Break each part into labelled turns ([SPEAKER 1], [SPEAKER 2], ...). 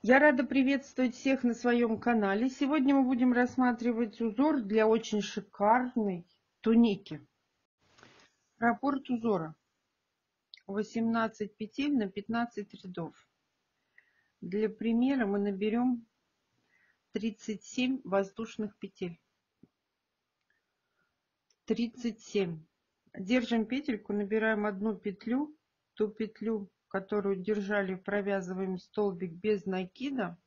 [SPEAKER 1] Я рада приветствовать всех на своем канале. Сегодня мы будем рассматривать узор для очень шикарной туники. Раппорт узора 18 петель на 15 рядов. Для примера мы наберем 37 воздушных петель. 37. Держим петельку, набираем одну петлю, ту петлю, которую держали, провязываем столбик без накида.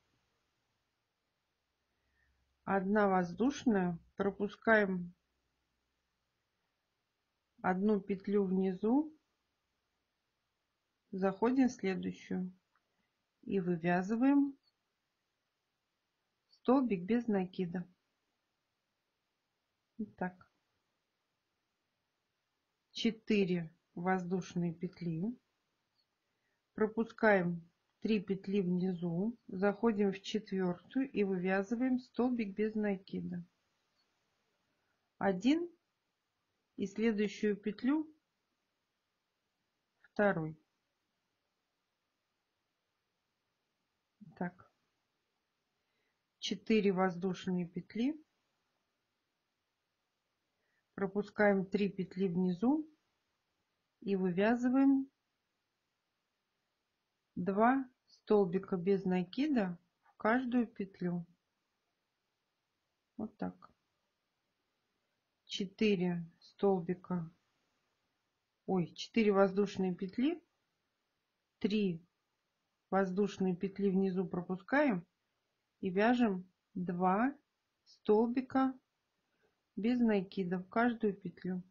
[SPEAKER 1] Одна воздушная, пропускаем одну петлю внизу, заходим в следующую и вывязываем столбик без накида. Вот так. 4 воздушные петли, пропускаем 3 петли внизу, заходим в четвертую и вывязываем столбик без накида. 1 и следующую петлю второй. Так. 4 воздушные петли, пропускаем 3 петли внизу и вывязываем 2 столбика без накида в каждую петлю. Вот так. 4 столбика, 4 воздушные петли, 3 воздушные петли внизу пропускаем и вяжем 2 столбика без накида в каждую петлю.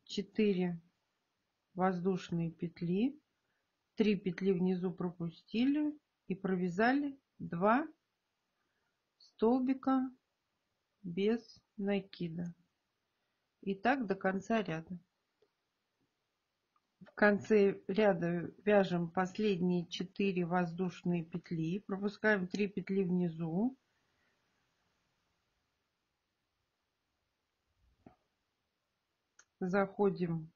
[SPEAKER 1] 4 воздушные петли, 3 петли внизу пропустили и провязали 2 столбика без накида. И так до конца ряда. В конце ряда вяжем последние 4 воздушные петли, пропускаем 3 петли внизу, заходим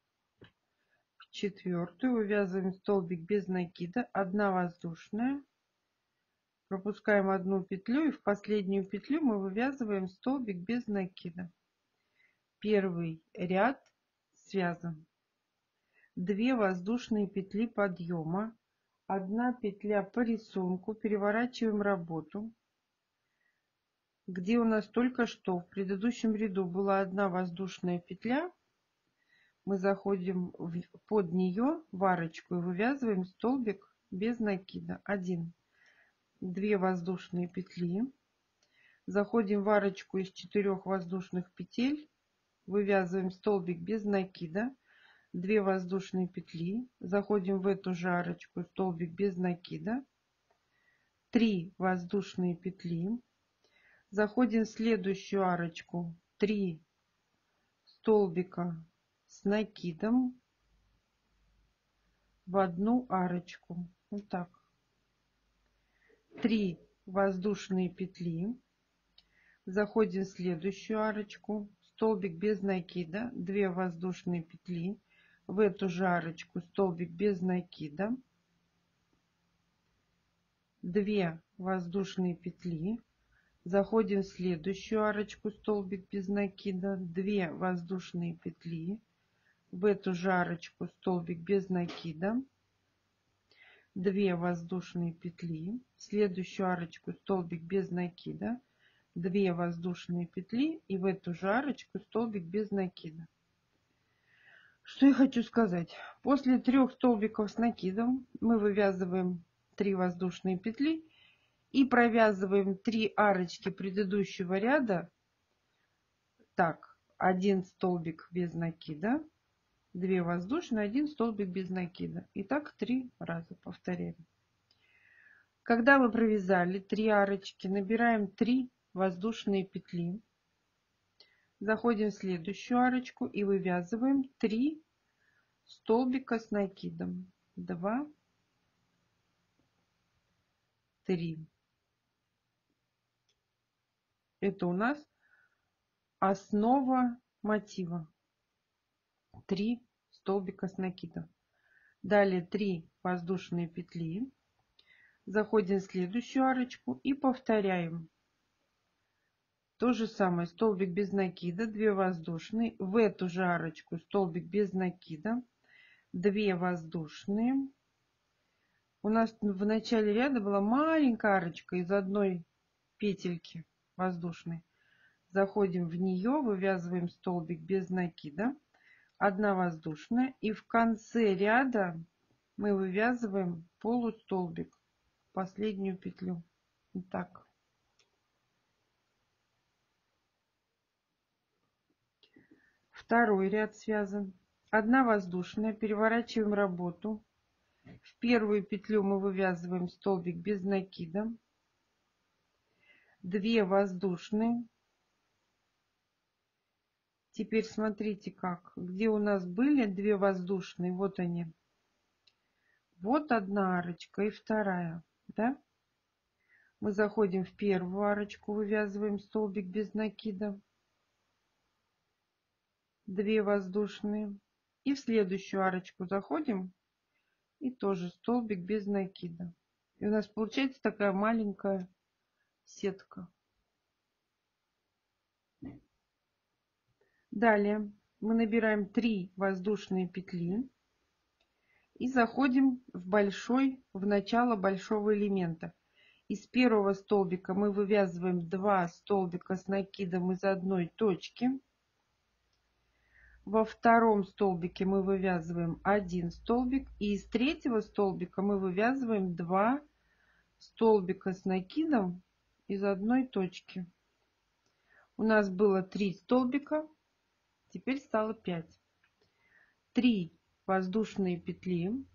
[SPEAKER 1] в четвертую, вывязываем столбик без накида, 1 воздушная, пропускаем 1 петлю и в последнюю петлю мы вывязываем столбик без накида. Первый ряд связан. 2 воздушные петли подъема, 1 петля по рисунку, переворачиваем работу. Где у нас только что в предыдущем ряду была 1 воздушная петля, мы заходим под нее в арочку и вывязываем столбик без накида. 1, 2 воздушные петли, заходим в арочку из 4 воздушных петель, вывязываем столбик без накида, 2 воздушные петли, заходим в эту же арочку, столбик без накида, 3 воздушные петли, заходим в следующую арочку, 3 столбика с накидом в одну арочку. Вот так. 3 воздушные петли, заходим в следующую арочку, столбик без накида, 2 воздушные петли, в эту же арочку столбик без накида, 2 воздушные петли, заходим в следующую арочку, столбик без накида, 2 воздушные петли, в эту же арочку столбик без накида, 2 воздушные петли, в следующую арочку столбик без накида, 2 воздушные петли и в эту же арочку столбик без накида. Что я хочу сказать? После 3 столбиков с накидом мы вывязываем 3 воздушные петли и провязываем 3 арочки предыдущего ряда. Так, 1 столбик без накида, 2 воздушные, 1 столбик без накида. И так 3 раза повторяем. Когда мы провязали 3 арочки, набираем 3 воздушные петли, заходим в следующую арочку и вывязываем 3 столбика с накидом. 2, 3. Это у нас основа мотива. 3 столбика с накидом. Далее 3 воздушные петли. Заходим в следующую арочку и повторяем. То же самое, столбик без накида, 2 воздушные, в эту же арочку столбик без накида, 2 воздушные. У нас в начале ряда была маленькая арочка из одной петельки воздушной. Заходим в нее, вывязываем столбик без накида, 1 воздушная, и в конце ряда мы вывязываем полустолбик, последнюю петлю. Вот так. Второй ряд связан. 1 воздушная, переворачиваем работу. В первую петлю мы вывязываем столбик без накида, 2 воздушные. Теперь смотрите как, где у нас были 2 воздушные, вот они. Вот одна арочка и вторая, да? Мы заходим в первую арочку, вывязываем столбик без накида, 2 воздушные. И в следующую арочку заходим и тоже столбик без накида. И у нас получается такая маленькая сетка. Далее мы набираем 3 воздушные петли и заходим в начало большого элемента. Из первого столбика мы вывязываем 2 столбика с накидом из одной точки. Во втором столбике мы вывязываем 1 столбик. И из третьего столбика мы вывязываем 2 столбика с накидом из одной точки. У нас было 3 столбика, теперь стало 5. 3 воздушные петли.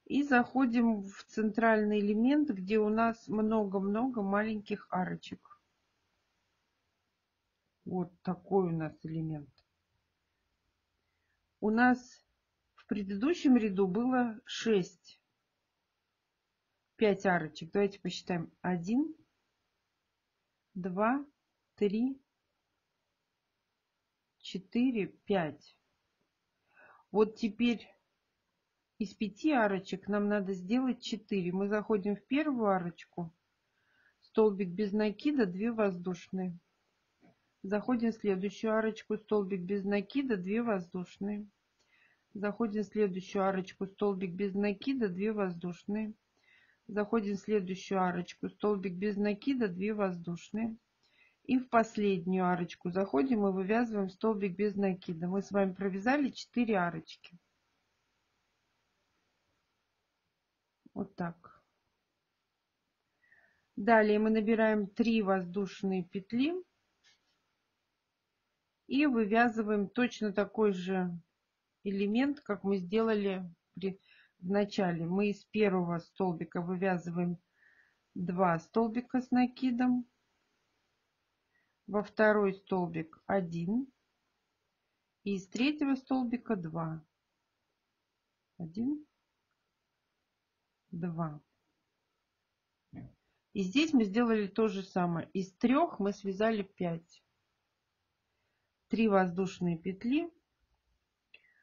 [SPEAKER 1] И заходим в центральный элемент, где у нас много-много маленьких арочек. Вот такой у нас элемент. У нас в предыдущем ряду было 5 арочек. Давайте посчитаем. 1, 2, 3, 4, 5. Вот теперь из 5 арочек нам надо сделать 4. Мы заходим в первую арочку. Столбик без накида, 2 воздушные. Заходим в следующую арочку, столбик без накида, 2 воздушные. Заходим в следующую арочку, столбик без накида, 2 воздушные. Заходим в следующую арочку, столбик без накида, 2 воздушные. И в последнюю арочку заходим и вывязываем столбик без накида. Мы с вами провязали 4 арочки. Вот так. Далее мы набираем 3 воздушные петли и вывязываем точно такой же элемент, как мы сделали в начале. Мы из первого столбика вывязываем 2 столбика с накидом, во второй столбик 1 и из третьего столбика 2. 1, 2. И здесь мы сделали то же самое. Из 3 мы связали 5. 3 воздушные петли.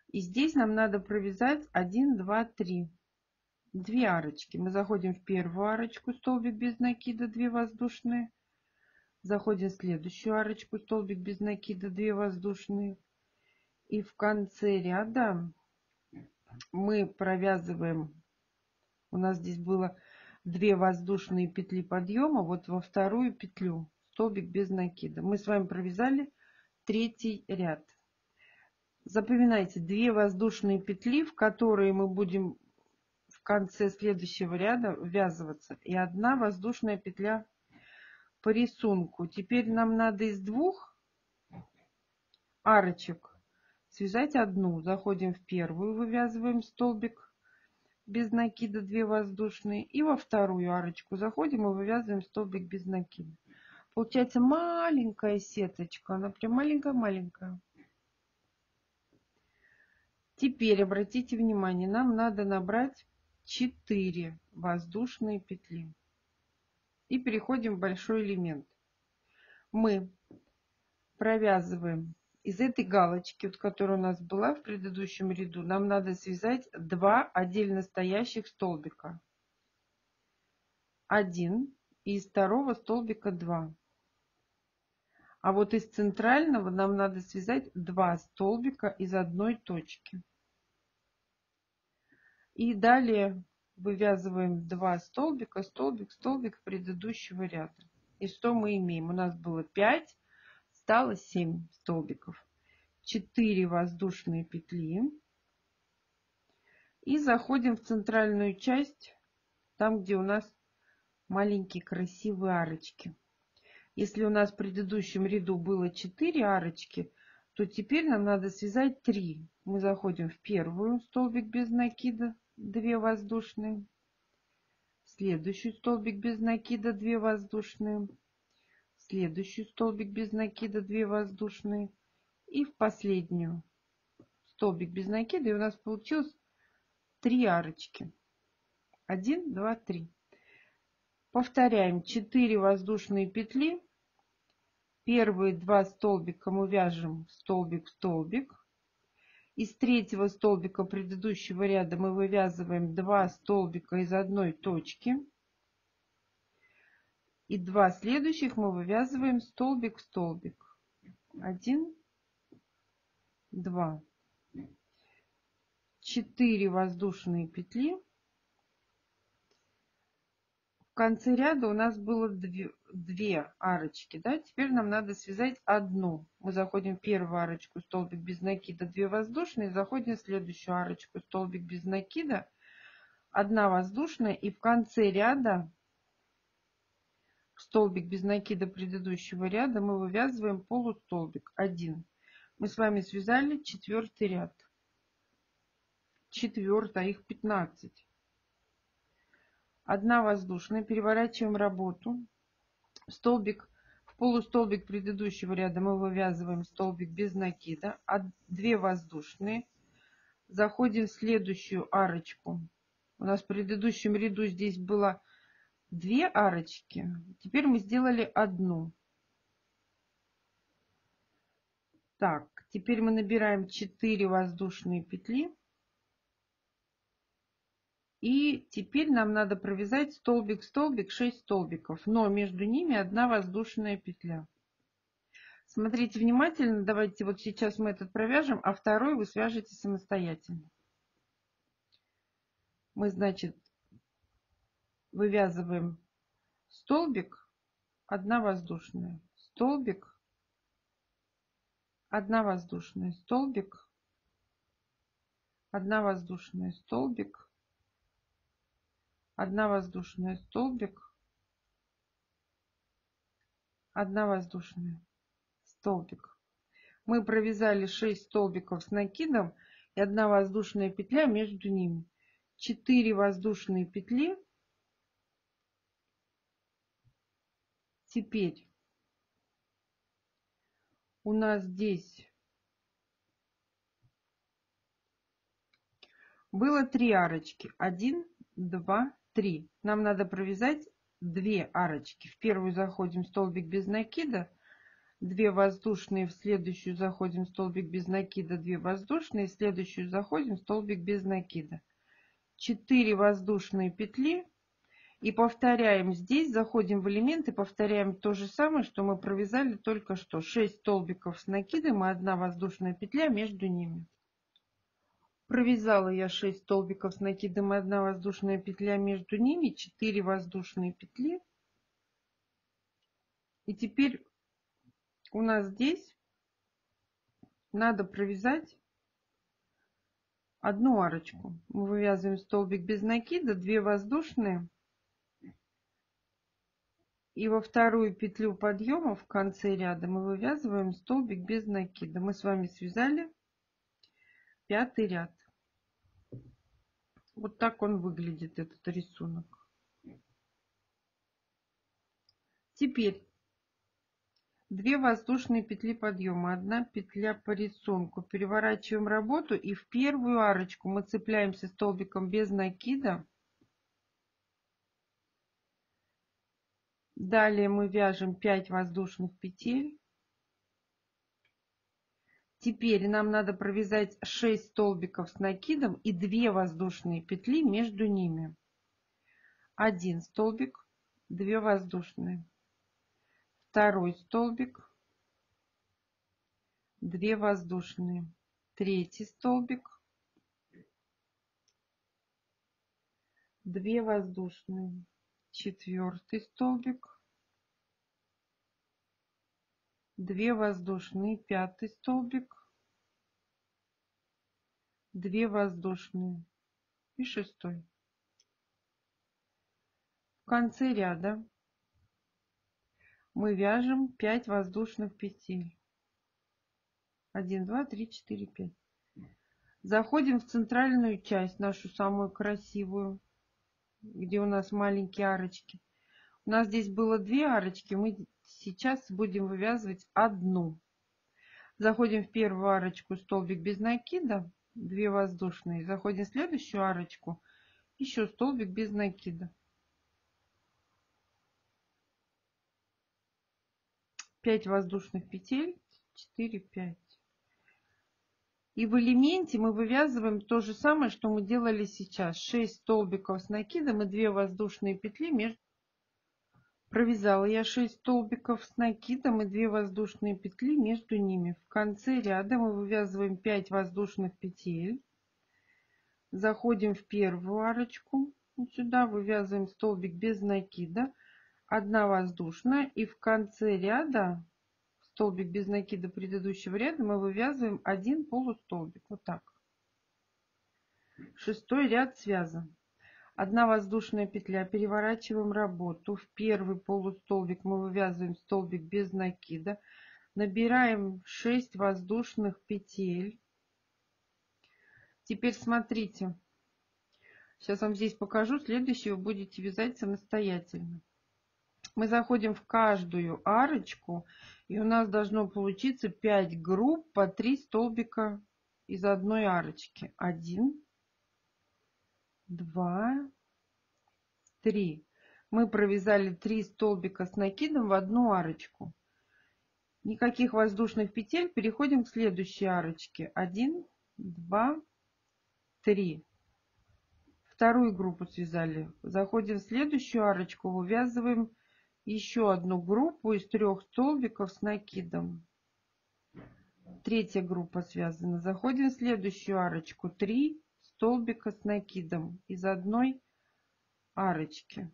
[SPEAKER 1] И здесь нам надо провязать 1, 2, 3. 2 арочки. Мы заходим в первую арочку, столбик без накида, 2 воздушные. Заходим в следующую арочку, столбик без накида, 2 воздушные. И в конце ряда мы провязываем, у нас здесь было 2 воздушные петли подъема, вот во вторую петлю столбик без накида. Мы с вами провязали 3 ряд. Запоминайте, 2 воздушные петли, в которые мы будем в конце следующего ряда ввязываться, и 1 воздушная петля по рисунку. Теперь нам надо из 2 арочек связать одну. Заходим в первую, вывязываем столбик без накида, 2 воздушные, и во вторую арочку заходим и вывязываем столбик без накида. Получается маленькая сеточка, она прям маленькая-маленькая. Теперь обратите внимание, нам надо набрать 4 воздушные петли. И переходим в большой элемент. Мы провязываем из этой галочки, вот, которая у нас была в предыдущем ряду, нам надо связать 2 отдельно стоящих столбика. 1 и из второго столбика 2. А вот из центрального нам надо связать 2 столбика из одной точки. И далее вывязываем 2 столбика, столбик, столбик предыдущего ряда. И что мы имеем? У нас было 5, стало 7 столбиков. 4 воздушные петли. И заходим в центральную часть, там, где у нас маленькие красивые арочки. Если у нас в предыдущем ряду было 4 арочки, то теперь нам надо связать 3. Мы заходим в первую, столбик без накида, 2 воздушные. Следующий столбик без накида, 2 воздушные. Следующий столбик без накида, 2 воздушные. И в последнюю столбик без накида. И у нас получилось 3 арочки. 1, 2, 3. Повторяем 4 воздушные петли. Первые 2 столбика мы вяжем столбик в столбик. Из третьего столбика предыдущего ряда мы вывязываем 2 столбика из одной точки. И 2 следующих мы вывязываем столбик в столбик. 1, 2. 4 воздушные петли. В конце ряда у нас было 2 арочки. Да? Теперь нам надо связать одну. Мы заходим в первую арочку, столбик без накида, 2 воздушные. Заходим в следующую арочку, столбик без накида, 1 воздушная. И в конце ряда, столбик без накида предыдущего ряда, мы вывязываем полустолбик 1. Мы с вами связали 4-й ряд. 4-й, а их 15. 1 воздушная, переворачиваем работу. Столбик, в полустолбик предыдущего ряда мы вывязываем столбик без накида, 2 воздушные. Заходим в следующую арочку. У нас в предыдущем ряду здесь было 2 арочки. Теперь мы сделали 1. Так, теперь мы набираем 4 воздушные петли. И теперь нам надо провязать столбик, столбик, 6 столбиков, но между ними 1 воздушная петля. Смотрите внимательно, давайте вот сейчас мы этот провяжем, а второй вы свяжете самостоятельно. Мы, значит, вывязываем столбик, 1 воздушная, столбик, 1 воздушная, столбик, 1 воздушная, столбик, 1 воздушная, столбик, 1 воздушная, столбик. Мы провязали 6 столбиков с накидом и 1 воздушная петля между ними. 4 воздушные петли. Теперь у нас здесь было 3 арочки. 1, 2, 3. Нам надо провязать 2 арочки. В первую заходим столбик без накида, 2 воздушные, в следующую заходим столбик без накида, 2 воздушные, в следующую заходим столбик без накида. 4 воздушные петли. И повторяем здесь, заходим в элемент и повторяем то же самое, что мы провязали только что. 6 столбиков с накидом и 1 воздушная петля между ними. Провязала я 6 столбиков с накидом и 1 воздушная петля между ними, 4 воздушные петли. И теперь у нас здесь надо провязать 1 арочку. Мы вывязываем столбик без накида, 2 воздушные. И во вторую петлю подъема в конце ряда мы вывязываем столбик без накида. Мы с вами связали 5-й ряд. Вот так он выглядит, этот рисунок. Теперь 2 воздушные петли подъема, 1 петля по рисунку. Переворачиваем работу и в первую арочку мы цепляемся столбиком без накида. Далее мы вяжем 5 воздушных петель. Теперь нам надо провязать 6 столбиков с накидом и 2 воздушные петли между ними. 1 столбик, 2 воздушные. Второй столбик, 2 воздушные. Третий столбик, 2 воздушные. Четвертый столбик, 2 воздушные. Пятый столбик, 2 воздушные. И шестой. В конце ряда мы вяжем 5 воздушных петель. 1, 2, 3, 4, 5. Заходим в центральную часть, нашу самую красивую, где у нас маленькие арочки. У нас здесь было 2 арочки, мы сейчас будем вывязывать одну. Заходим в первую арочку, столбик без накида, 2 воздушные. Заходим в следующую арочку, еще столбик без накида. 5 воздушных петель, 4, 5. И в элементе мы вывязываем то же самое, что мы делали сейчас. 6 столбиков с накидом и 2 воздушные петли между. Провязала я 6 столбиков с накидом и 2 воздушные петли между ними. В конце ряда мы вывязываем 5 воздушных петель. Заходим в первую арочку. Вот сюда вывязываем столбик без накида. 1 воздушная. И в конце ряда, столбик без накида предыдущего ряда, мы вывязываем 1 полустолбик. Вот так. 6-й ряд связан. 1 воздушная петля, переворачиваем работу. В первый полустолбик мы вывязываем столбик без накида. Набираем 6 воздушных петель. Теперь смотрите. Сейчас вам здесь покажу. Следующее вы будете вязать самостоятельно. Мы заходим в каждую арочку. И у нас должно получиться 5 групп по 3 столбика из одной арочки. 1, 2, 3. Мы провязали 3 столбика с накидом в одну арочку. Никаких воздушных петель. Переходим к следующей арочке. 1, 2, 3. Вторую группу связали. Заходим в следующую арочку. Вывязываем еще одну группу из 3 столбиков с накидом. Третья группа связана. Заходим в следующую арочку. 3 столбика с накидом из одной арочки.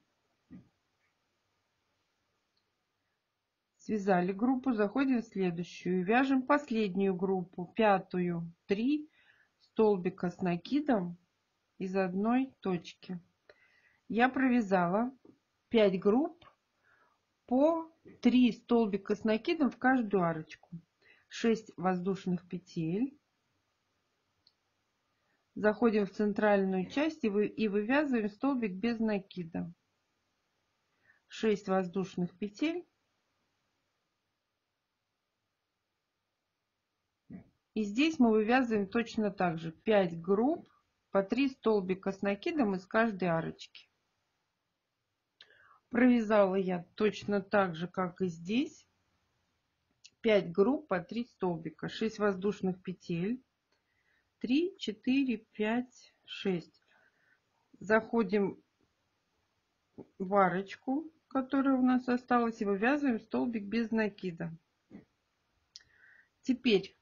[SPEAKER 1] Связали группу, заходим в следующую. Вяжем последнюю группу, 5-ю. 3 столбика с накидом из одной точки. Я провязала 5 групп по 3 столбика с накидом в каждую арочку. 6 воздушных петель. Заходим в центральную часть и вывязываем столбик без накида. 6 воздушных петель. И здесь мы вывязываем точно так же 5 групп по 3 столбика с накидом из каждой арочки. Провязала я точно так же, как и здесь. 5 групп по 3 столбика. 6 воздушных петель. 3, 4, 5, 6. Заходим в арочку, которая у нас осталась, и вывязываем столбик без накида. Теперь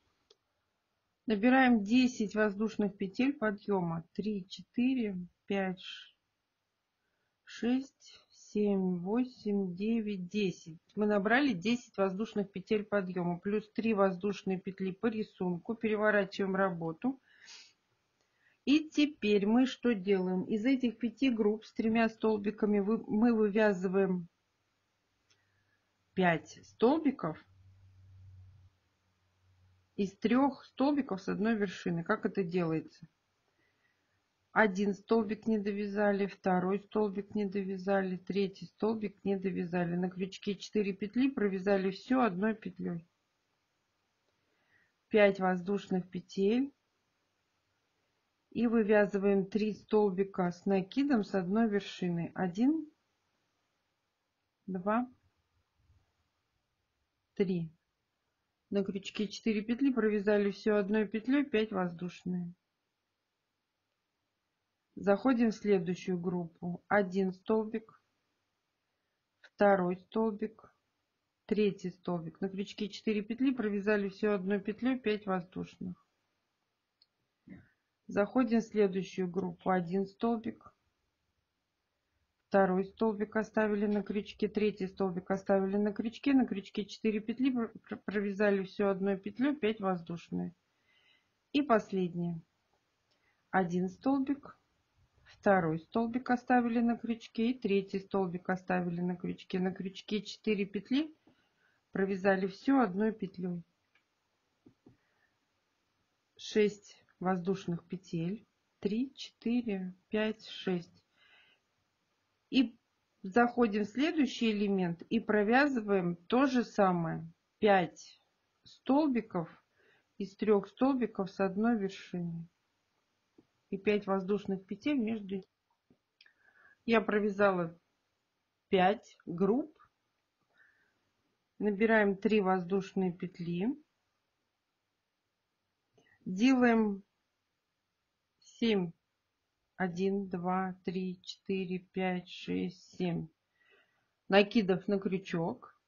[SPEAKER 1] набираем 10 воздушных петель подъема. 3, 4, 5, 6, 7, 8, 9, 10. Мы набрали 10 воздушных петель подъема. Плюс 3 воздушные петли по рисунку. Переворачиваем работу. И теперь мы что делаем? Из этих 5 групп с 3 столбиками мы вывязываем 5 столбиков из 3 столбиков с одной вершины. Как это делается? 1 столбик не довязали, 2 столбик не довязали, 3 столбик не довязали. На крючке 4 петли провязали все одной петлей. 5 воздушных петель. И вывязываем 3 столбика с накидом с одной вершины. 1, 2, 3. На крючке 4 петли, провязали все одной петлей, 5 воздушные. Заходим в следующую группу. 1 столбик, 2 столбик, 3 столбик. На крючке 4 петли, провязали все одной петлей, 5 воздушных. Заходим в следующую группу. 1 столбик, 2 столбик оставили на крючке, 3 столбик оставили на крючке 4 петли, провязали все одной петлей, 5 воздушные. И последнее. 1 столбик, 2 столбик оставили на крючке и 3 столбик оставили на крючке 4 петли, провязали все одной петлей. 6 воздушных петель, 3, 4, 5, 6. И заходим в следующий элемент и провязываем то же самое. 5 столбиков из 3 столбиков с одной вершиной. И 5 воздушных петель между. Я провязала 5 групп. Набираем 3 воздушные петли. Делаем 7. 1, 2, 3, 4, 5, 6, 7 накидов на крючок.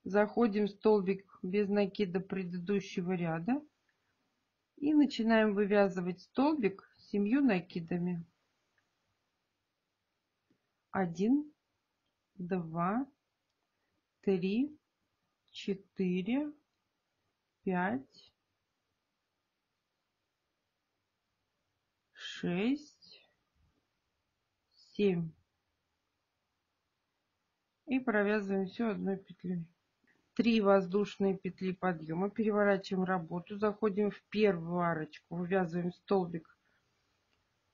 [SPEAKER 1] Заходим в столбик без накида предыдущего ряда. И начинаем вывязывать столбик с 7 накидами. 1, 2, 3, 4, 5, 6, 7. И провязываем все одной петлей. 3 воздушные петли подъема. Переворачиваем работу. Заходим в первую арочку. Вывязываем столбик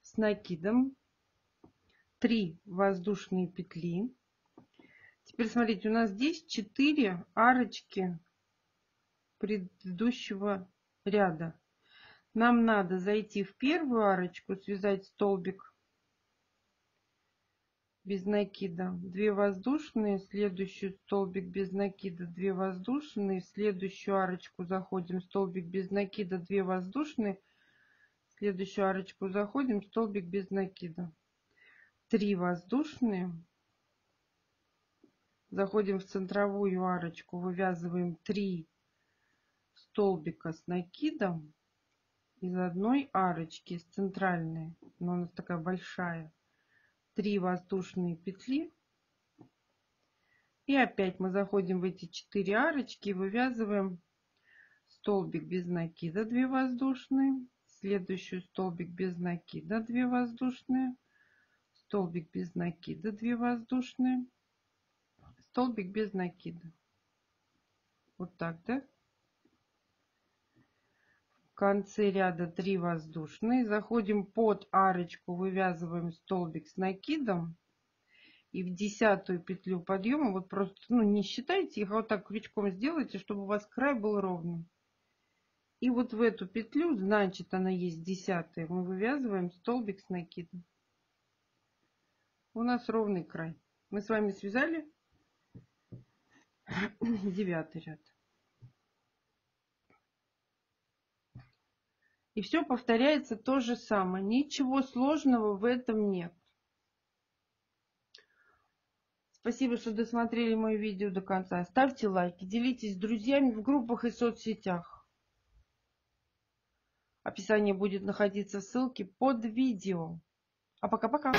[SPEAKER 1] с накидом. 3 воздушные петли. Теперь смотрите, у нас здесь 4 арочки предыдущего ряда. Нам надо зайти в первую арочку, связать столбик без накида, 2 воздушные, следующий столбик без накида, 2 воздушные, в следующую арочку заходим, столбик без накида, 2 воздушные, в следующую арочку заходим, столбик без накида, 3 воздушные, заходим в центровую арочку, вывязываем 3 столбика с накидом из одной арочки, из центральной, но у нас такая большая, 3 воздушные петли. И опять мы заходим в эти 4 арочки и вывязываем столбик без накида, 2 воздушные, следующий столбик без накида, 2 воздушные, столбик без накида, 2 воздушные, столбик без накида. Вот так, да? В конце ряда 3 воздушные, заходим под арочку, вывязываем столбик с накидом. И в 10-ю петлю подъема, вот просто, не считайте их, а вот так крючком сделайте, чтобы у вас край был ровный. И вот в эту петлю, значит, она есть 10-я, мы вывязываем столбик с накидом. У нас ровный край. Мы с вами связали 9-й ряд. И все повторяется то же самое. Ничего сложного в этом нет. Спасибо, что досмотрели мое видео до конца. Ставьте лайки, делитесь с друзьями в группах и соцсетях. Описание будет находиться в ссылке под видео. А пока-пока.